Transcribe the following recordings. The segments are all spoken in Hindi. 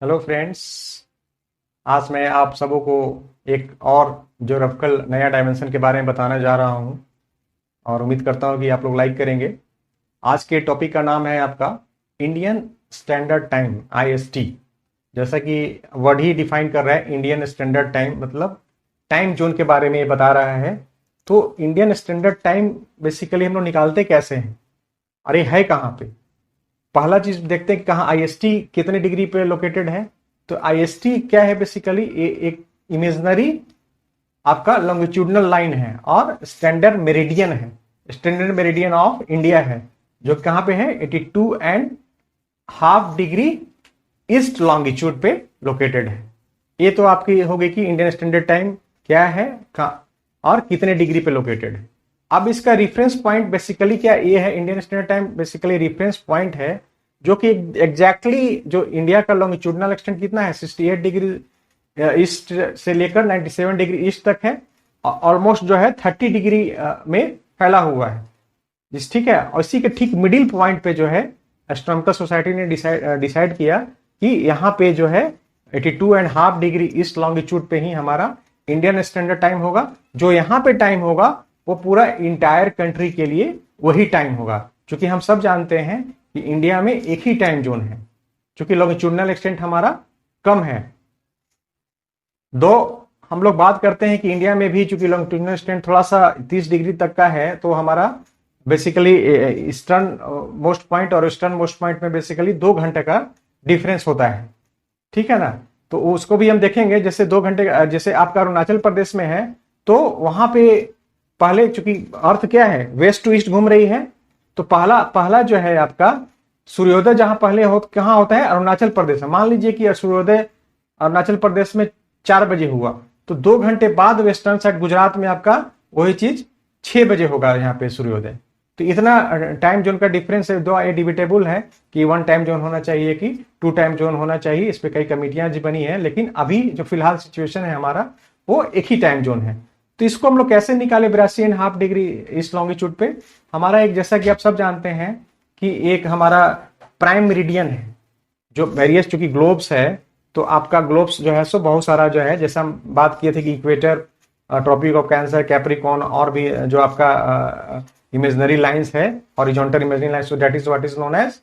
Hello friends. आज मैं आप सबों को एक और ज्योग्राफिकल नया डायमेंशन के बारे में बताने जा रहा हूं और उम्मीद करता हूं कि आप लोग लाइक करेंगे। आज के टॉपिक का नाम है आपका इंडियन स्टैंडर्ड टाइम आईएसटी। जैसा कि वर्ड ही डिफाइन कर रहा है, इंडियन स्टैंडर्ड टाइम मतलब टाइम जोन के बारे में ये बता रहा है। तो इंडियन स्टैंडर्ड टाइम बेसिकली हम लोग निकालते कैसे हैं और ये है कहाँ पे। पहला चीज देखते हैं कि कहाँ आईएसटी कितने डिग्री पे लोकेटेड है। तो आईएसटी क्या है, बेसिकली एक इमेजनरी आपका लॉन्गिट्यूडनल लाइन है और स्टैंडर्ड मेरिडियन है। स्टैंडर्ड मेरिडियन ऑफ इंडिया है जो कहाँ पे है, 82.5 डिग्री ईस्ट लॉन्गिट्यूड पे लोकेटेड है। ये तो आपकी हो गई कि इंडियन स्टैंडर्ड टाइम क्या है और कितने डिग्री पे लोकेटेड है। अब इसका रेफरेंस पॉइंट बेसिकली क्या ये है, Indian standard time basically reference point है जो कि एग्जैक्टली जो इंडिया का लॉन्गिट्यूडनल एक्सटेंट कितना है, 68 डिग्री ईस्ट से लेकर 97 डिग्री ईस्ट तक है। ऑलमोस्ट जो है 30 डिग्री में फैला हुआ है जिस ठीक है। और इसी के ठीक मिडिल पॉइंट पे जो है एस्ट्रोनॉमिकल सोसाइटी ने डिसाइड किया कि यहाँ पे जो है 82.5 डिग्री ईस्ट लॉन्गिट्यूड पे ही हमारा इंडियन स्टैंडर्ड टाइम होगा। जो यहाँ पे टाइम होगा वो पूरा इंटायर कंट्री के लिए वही टाइम होगा, क्योंकि हम सब जानते हैं कि इंडिया में एक ही टाइम जोन है, क्योंकि लॉन्गिट्यूडनल एक्सटेंट हमारा कम है। दो हम लोग बात करते हैं कि इंडिया में भी चूंकि लॉन्गिट्यूडनल एक्सटेंट थोड़ा सा 30 डिग्री तक का है, तो हमारा बेसिकली ईस्टर्न मोस्ट पॉइंट और वेस्टर्न मोस्ट पॉइंट में बेसिकली 2 घंटे का डिफरेंस होता है, ठीक है ना। तो उसको भी हम देखेंगे। जैसे 2 घंटे जैसे आपका अरुणाचल प्रदेश में है, तो वहां पे पहले चूंकि अर्थ क्या है, वेस्ट टू ईस्ट घूम रही है, तो पहला पहला जो है आपका सूर्योदय जहां पहले कहाँ होता है, अरुणाचल प्रदेश में। मान लीजिए कि सूर्योदय अरुणाचल प्रदेश में 4 बजे हुआ, तो 2 घंटे बाद वेस्टर्न साइड गुजरात में आपका वही चीज 6 बजे होगा यहाँ पे सूर्योदय। तो इतना टाइम जोन का डिफरेंस है। दो ये डिबेटेबल है कि 1 टाइम जोन होना चाहिए कि 2 टाइम जोन होना चाहिए। इस पे कई कमेटियां जी बनी है, लेकिन अभी जो फिलहाल सिचुएशन है हमारा वो एक ही टाइम जोन है। तो इसको हम लोग कैसे निकाले 82.5 डिग्री इस लॉन्गिट्यूड पे। हमारा एक, जैसा कि आप सब जानते हैं कि एक हमारा प्राइम मेरिडियन है जो वेरियस चूंकि ग्लोब्स है, तो आपका ग्लोब्स जो है सो बहुत सारा जो है, जैसा हम बात किए थे कि equator, tropic of cancer, Capricorn, और भी जो आपका इमेजनरी लाइंस है, horizontal imaginary lines, that is what is known as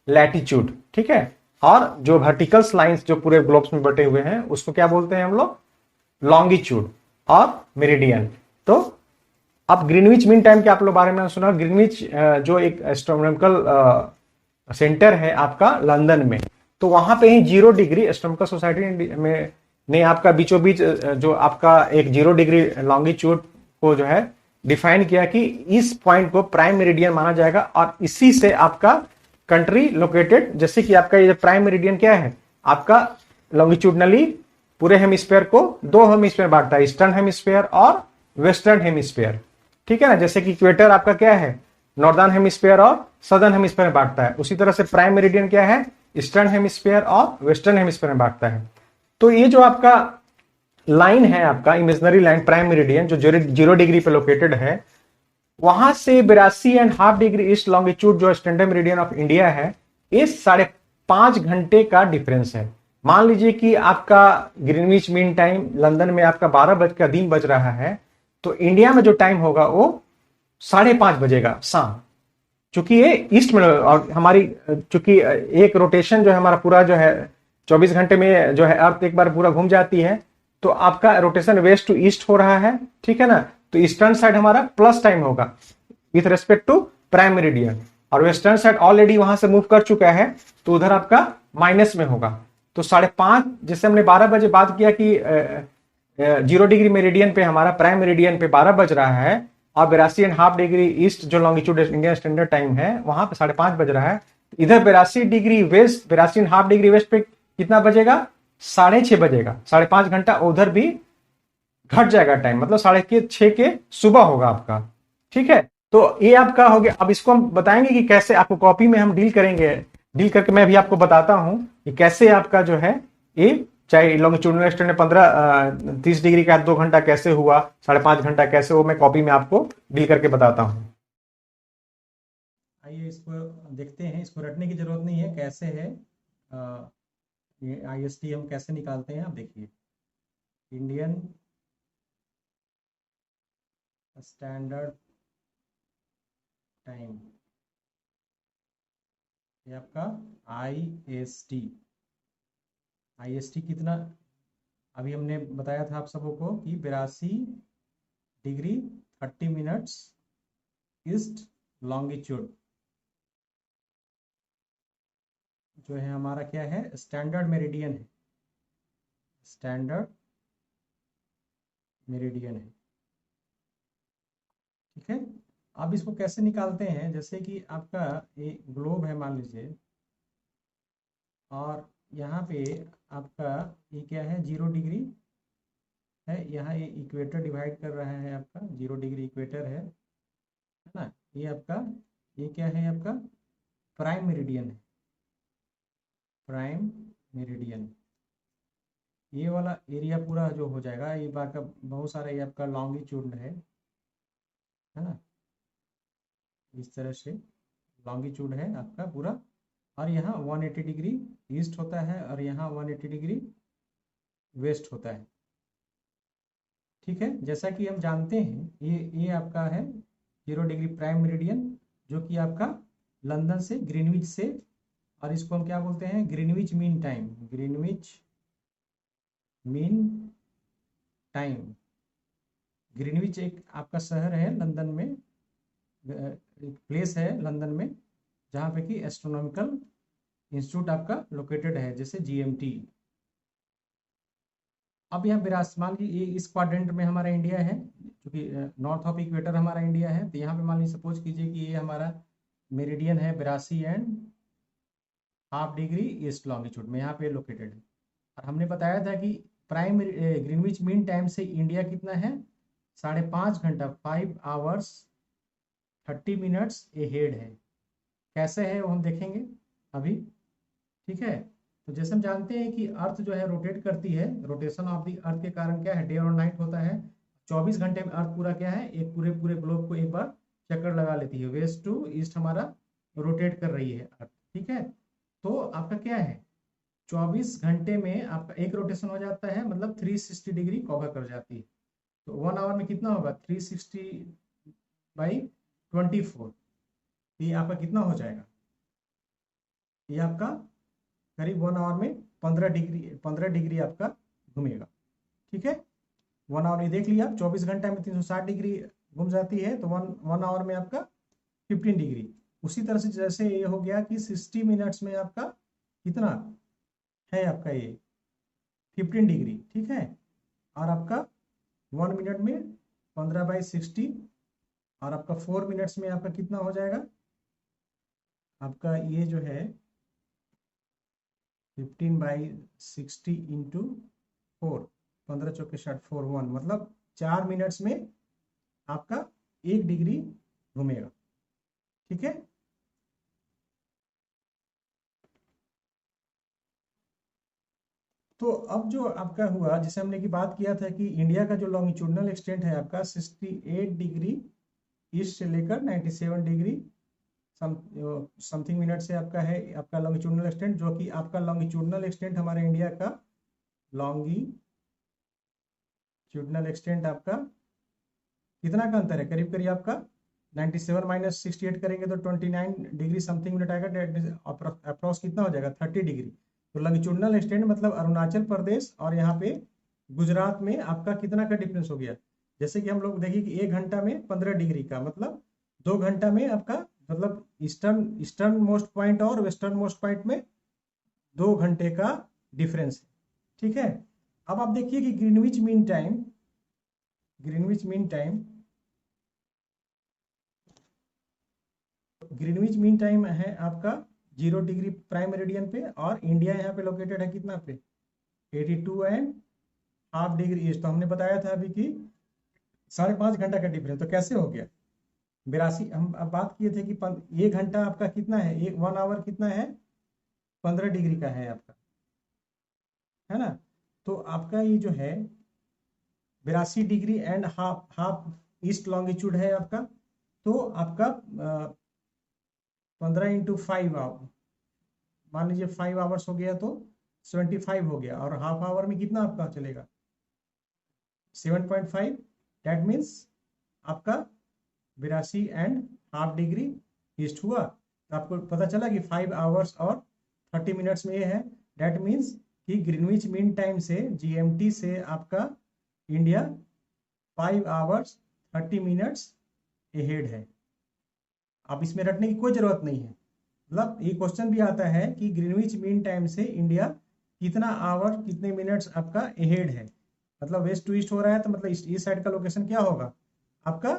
latitude, ठीक है। और जो वर्टिकल्स लाइंस जो पूरे ग्लोब्स में बटे हुए हैं उसको क्या बोलते हैं हम लोग, लॉन्गिट्यूड और मेरिडियन। तो अब ग्रीनविच मीन टाइम के आप लोग बारे में सुना। ग्रीनविच जो एक एस्ट्रोनॉमिकल सेंटर है आपका लंदन में, तो वहां पे ही 0 डिग्री एस्ट्रोनॉमिकल सोसाइटी में ने आपका बीचों बीच जो आपका एक 0 डिग्री लॉन्गिट्यूड को जो है डिफाइन किया कि इस पॉइंट को प्राइम मेरिडियन माना जाएगा और इसी से आपका कंट्री लोकेटेड, जैसे कि आपका ये प्राइम मेरिडियन क्या है आपका लॉन्गिट्यूडनली पूरे हेमिस्फेयर को 2 हेमिस्फेयर बांटता है, ईस्टर्न हेमिस्फेयर और वेस्टर्न हेमिस्फेयर, ठीक है ना। जैसे कि इक्वेटर आपका क्या है, नॉर्दर्न हेमिस्फेयर और सदर्न हेमिस्फेयर में बांटता है, उसी तरह से प्राइम मेरिडियन क्या है, ईस्टर्न हेमिस्फेयर और वेस्टर्न हेमिस्फेयर में बांटता है। तो ये जो आपका लाइन है आपका इमेजनरी लाइन प्राइम मेरिडियन जो 0 डिग्री पे लोकेटेड है, वहां से 82.5 डिग्री ईस्ट लॉन्गिट्यूड जो स्टैंडर्ड मेरिडियन ऑफ इंडिया है, ये 5.5 घंटे का डिफरेंस है। मान लीजिए कि आपका ग्रीनविच मीन टाइम लंदन में आपका 12 बज रहा है, तो इंडिया में जो टाइम होगा वो 5:30 बजेगा शाम। चूंकि ये ईस्ट में और हमारी चूंकि एक रोटेशन जो है हमारा पूरा जो है 24 घंटे में जो है अर्थ एक बार पूरा घूम जाती है, तो आपका रोटेशन वेस्ट टू ईस्ट हो रहा है, ठीक है ना। तो ईस्टर्न साइड हमारा प्लस टाइम होगा with respect to prime meridian, और वेस्टर्न साइड ऑलरेडी वहां से मूव कर चुका है, तो उधर आपका माइनस में होगा। तो 5:30, जैसे हमने 12 बजे बात किया कि 0 डिग्री मेरिडियन पे हमारा प्राइम मेरिडियन पे 12 बज रहा है, और 82.5 डिग्री ईस्ट जो लॉन्गिट्यूड इंडियन स्टैंडर्ड टाइम है वहां पे 5:30 बज रहा है। इधर 82 डिग्री वेस्ट, 82.5 डिग्री वेस्ट पे कितना बजेगा, 6:30 बजेगा। 5.5 घंटा उधर भी घट जाएगा टाइम, मतलब 6:30 के सुबह होगा आपका, ठीक है। तो ये आपका हो गया। अब इसको हम बताएंगे कि कैसे आपको कॉपी में हम डील करेंगे, डील करके मैं भी आपको बताता हूं कि कैसे आपका जो है ये, चाहे लॉन्गिट्यूडनल एक्सटेंट 30 डिग्री का 2 घंटा कैसे हुआ, 5.5 घंटा कैसे हो, मैं कॉपी में आपको डील करके बताता हूँ। आइए इसको देखते हैं। इसको रटने की जरूरत नहीं है, कैसे है ये IST हम कैसे निकालते हैं आप देखिए, इंडियन स्टैंडर्ड टाइम, ये आपका IST कितना, अभी हमने बताया था आप सबों को कि 82 डिग्री 30 मिनट्स ईस्ट लॉन्गिट्यूड जो है हमारा क्या है, स्टैंडर्ड मेरिडियन है, स्टैंडर्ड मेरिडियन है। ठीक है, अब इसको कैसे निकालते हैं, जैसे कि आपका ये ग्लोब है मान लीजिए, और यहाँ पे आपका ये क्या है, 0 डिग्री है, यहाँ ये इक्वेटर डिवाइड कर रहा है, आपका 0 डिग्री इक्वेटर है ना। ये आपका, ये क्या है आपका, प्राइम मेरिडियन है, प्राइम मेरिडियन। ये वाला एरिया पूरा जो हो जाएगा, ये आपका बहुत सारा, ये आपका लॉन्गिट्यूड है ना, इस तरह से लॉन्गिट्यूड है आपका पूरा, और यहाँ 180 डिग्री ईस्ट होता है और यहाँ 180 डिग्री वेस्ट होता है। ठीक है, जैसा कि हम जानते हैं ये आपका है 0 डिग्री प्राइम मेरिडियन, जो कि आपका लंदन से, ग्रीनविच से, और इसको हम क्या बोलते हैं, Greenwich mean time, Greenwich mean time. Greenwich एक आपका शहर है लंदन में, एक प्लेस है लंदन में जहाँ पे कि एस्ट्रोनॉमिकल इंस्टीट्यूट आपका लोकेटेड है, जैसे GMT। अब यहाँ बिरास मान लीजिए ये इस क्वाड्रेंट में हमारा इंडिया है, क्योंकि नॉर्थ ऑफ इक्वेटर हमारा इंडिया है, तो यहाँ पे मान लीजिए सपोज कीजिए कि ये हमारा मेरिडियन है 82.5 डिग्री ईस्ट लॉन्गिट्यूड में, यहाँ पे लोकेटेड है। और हमने बताया था कि प्राइम ग्रीनविच मीन टाइम से इंडिया कितना है, 5.5 घंटा, 5 hours 30 minutes अहेड है। कैसे है वो हम देखेंगे अभी। ठीक है, तो जैसे हम जानते हैं कि अर्थ जो है रोटेट करती है, रोटेशन ऑफ द अर्थ के कारण क्या है, डे और नाइट होता है। 24 घंटे में अर्थ पूरा क्या है, एक पूरे पूरे ग्लोब को एक बार चक्कर लगा लेती है, वेस्ट टू ईस्ट हमारा रोटेट कर रही है अर्थ। ठीक है, तो आपका क्या है, 24 घंटे में आपका एक रोटेशन हो जाता है, मतलब 360 डिग्री कवर कर जाती है। तो 1 आवर में कितना होगा, 360/24, ये आपका कितना हो जाएगा, ये आपका करीब 1 आवर में 15 डिग्री आपका घूमेगा। ठीक है, 1 आवर ये देख लिया आप, 24 घंटा में 360 डिग्री घूम जाती है, तो वन आवर में आपका 15 डिग्री। उसी तरह से जैसे ये हो गया कि 60 मिनट्स में आपका कितना है, आपका ये 15 डिग्री। ठीक है, और आपका 1 मिनट में 15/60, और आपका 4 मिनट्स में आपका कितना हो जाएगा, आपका ये जो है 15/60 इंटू 4, 15×4=61, मतलब 4 मिनट्स में आपका 1 डिग्री घूमेगा। ठीक है, तो अब जो आपका हुआ, जैसे हमने की बात किया था कि इंडिया का जो लॉन्गिट्यूडनल एक्सटेंट है आपका 68 डिग्री ईस्ट से लेकर 97 डिग्री समथिंग मिनट से आपका है, आपका लॉन्गिट्यूडनल एक्सटेंट, जो कि आपका लॉन्गिट्यूडनल एक्सटेंट हमारे इंडिया का लॉन्गिट्यूडनल एक्सटेंट आपका कितना का अंतर है, करीब करीब आपका 97 माइनस 68 करेंगे तो 29 डिग्री समथिंग मिनट आएगा, अप्रॉक्स कितना हो जाएगा, 30 डिग्री। तो लॉन्गिट्यूडनल एक्सटेंट मतलब अरुणाचल प्रदेश और यहाँ पे गुजरात में आपका कितना का डिफरेंस हो गया। जैसे कि हम लोग देखिए कि 1 घंटा में 15 डिग्री का मतलब 2 घंटा में आपका, मतलब ईस्टर्न मोस्ट पॉइंट और वेस्टर्न मोस्ट पॉइंट में 2 घंटे का डिफरेंस है। ठीक है, अब आप देखिए कि Greenwich mean time, Greenwich mean time, Greenwich mean time है आपका 0 डिग्री प्राइम मेरिडियन पे, और इंडिया यहाँ पे लोकेटेड है कितना पे, 82.5 डिग्री ईस्ट। तो हमने बताया था अभी कि 5.5 घंटा का डिफरेंस, तो कैसे हो गया 82, हम अब बात किए थे कि 1 घंटा आपका कितना है, 1 आवर कितना है, 15 डिग्री का है आपका, है ना। तो आपका ये जो है 82 degree and half east longitude है आपका, तो आपका 15 × 5 आवर, मान लीजिए 5 आवर्स हो गया, तो 75 हो गया, और हाफ आवर में कितना आपका चलेगा 7.5, दैट मीन्स आपका 82.5 डिग्री ईस्ट हुआ। तो आपको पता चला कि 5 आवर्स और 30 मिनट्स में ये है। दैट मीन्स कि ग्रीनविच मीन टाइम से जीएमटी से आपका इंडिया 5 आवर्स 30 मिनट्स अहेड है। अब इसमें रटने की कोई जरूरत नहीं है। मतलब ये क्वेश्चन भी आता है कि ग्रीनविच मीन टाइम से इंडिया कितना आवर कितने मिनट्स आपका अहेड है। मतलब वेस्ट टू ईस्ट हो रहा है तो मतलब इस साइड का लोकेशन क्या होगा आपका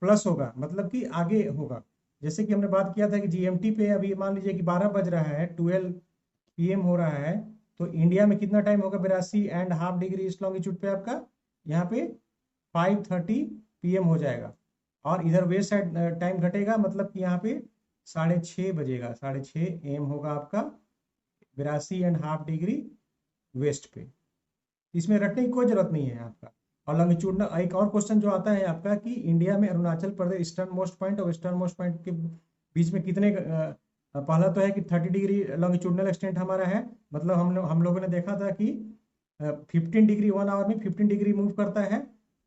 प्लस होगा, मतलब कि आगे होगा। जैसे कि हमने बात किया था कि जीएमटी पे अभी मान लीजिए कि 12 बज रहा है, 12 PM हो रहा है, तो इंडिया में कितना टाइम होगा 82.5 डिग्री ईस्ट लॉन्गिट्यूड पे आपका यहाँ पे 5:30 PM हो जाएगा। और इधर वेस्ट साइड टाइम घटेगा, मतलब कि यहाँ पे 6:30 बजेगा, 6:30 AM होगा आपका 82.5 डिग्री वेस्ट पे। इसमें रटने की कोई जरूरत नहीं है आपका। और लॉन्गिट्यूडनल एक और क्वेश्चन जो आता है आपका कि इंडिया में Arunachal Pradesh eastern most point और वेस्टर्न मोस्ट पॉइंट के बीच में कितने पहला तो है कि 30 डिग्री लॉन्गिट्यूडनल एक्सटेंट हमारा है। मतलब हम लोगों ने देखा था कि 15 डिग्री 1 आवर में 15 डिग्री मूव करता है,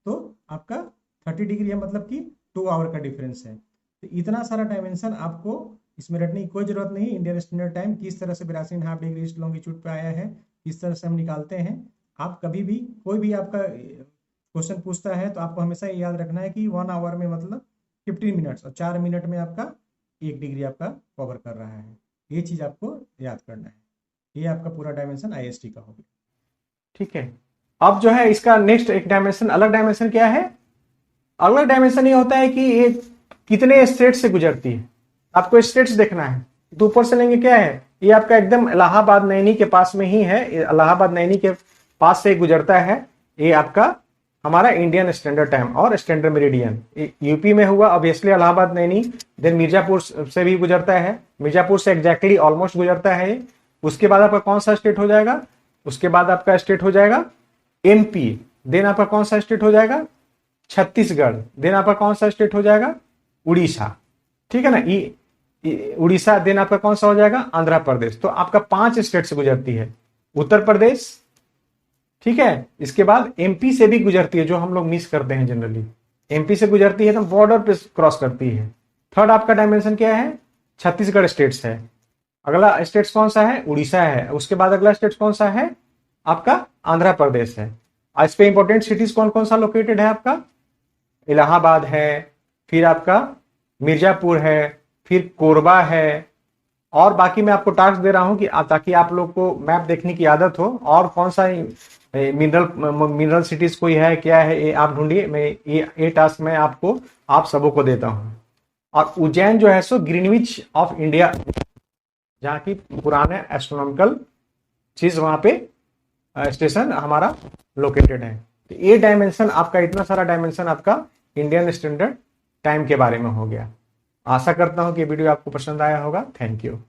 तो आपका 30 डिग्री है, मतलब कि 2 आवर का डिफरेंस है। तो इतना सारा डायमेंशन आपको इसमें रटने की कोई जरूरत नहीं। इंडियन स्टैंडर्ड टाइम किस तरह से 82.5 डिग्री ईस्ट लॉन्गिट्यूड पे आया है, किस तरह से हम निकालते हैं। आप कभी भी कोई भी आपका क्वेश्चन पूछता है तो आपको हमेशा ये याद रखना है कि 1 आवर में मतलब 15 मिनट्स और 4 मिनट में आपका 1 डिग्री आपका कवर कर रहा है। ये चीज आपको याद करना है। ये आपका पूरा डायमेंशन आईएसटी का हो गया। ठीक है। अब जो है इसका नेक्स्ट एक डायमेंशन, अलग डायमेंशन क्या है? अगला डायमेंशन ये होता है कि ये कितने स्टेट से गुजरती है। आपको स्टेट्स देखना है तो ऊपर से लेंगे क्या है, ये आपका एकदम इलाहाबाद नैनी के पास में ही है, इलाहाबाद नैनी के पास से गुजरता है। ये आपका हमारा इंडियन स्टैंडर्ड टाइम और स्टैंडर्ड मेरिडियन यूपी में हुआ ऑब्वियसली इलाहाबाद नैनी। देन मिर्जापुर से भी गुजरता है, मिर्जापुर से एग्जैक्टली ऑलमोस्ट गुजरता है। उसके बाद आपका कौन सा स्टेट हो जाएगा, उसके बाद आपका स्टेट हो जाएगा एमपी। देन आपका कौन सा स्टेट हो जाएगा छत्तीसगढ़। देन आपका कौन सा स्टेट हो जाएगा उड़ीसा। ठीक है ना, उड़ीसा। देन आपका कौन सा हो जाएगा आंध्र प्रदेश। तो आपका 5 स्टेट से गुजरती है। उत्तर प्रदेश, ठीक है, इसके बाद एमपी से भी गुजरती है, जो हम लोग मिस करते हैं जनरली। एमपी से गुजरती है तो बॉर्डर पे क्रॉस करती है। थर्ड आपका डायमेंशन क्या है, छत्तीसगढ़ स्टेट्स है। अगला स्टेट कौन सा है, उड़ीसा है। उसके बाद अगला स्टेट कौन सा है आपका आंध्र प्रदेश है। इस पे इंपॉर्टेंट सिटीज कौन कौन सा लोकेटेड है आपका, इलाहाबाद है, फिर आपका मिर्जापुर है, फिर कोरबा है। और बाकी मैं आपको टास्क दे रहा हूं कि ताकि आप लोग को मैप देखने की आदत हो, और कौन सा मिनरल सिटीज कोई है क्या है ये आप ढूंढिए। मैं ये टास्क मैं आपको आप सबों को देता हूं। और उज्जैन जो है सो ग्रीनविच ऑफ इंडिया, जहाँ की पुराने एस्ट्रोनॉमिकल चीज वहां पे स्टेशन हमारा लोकेटेड है। तो ये डायमेंशन आपका, इतना सारा डायमेंशन आपका इंडियन स्टैंडर्ड टाइम के बारे में हो गया। आशा करता हूं कि वीडियो आपको पसंद आया होगा। Thank you.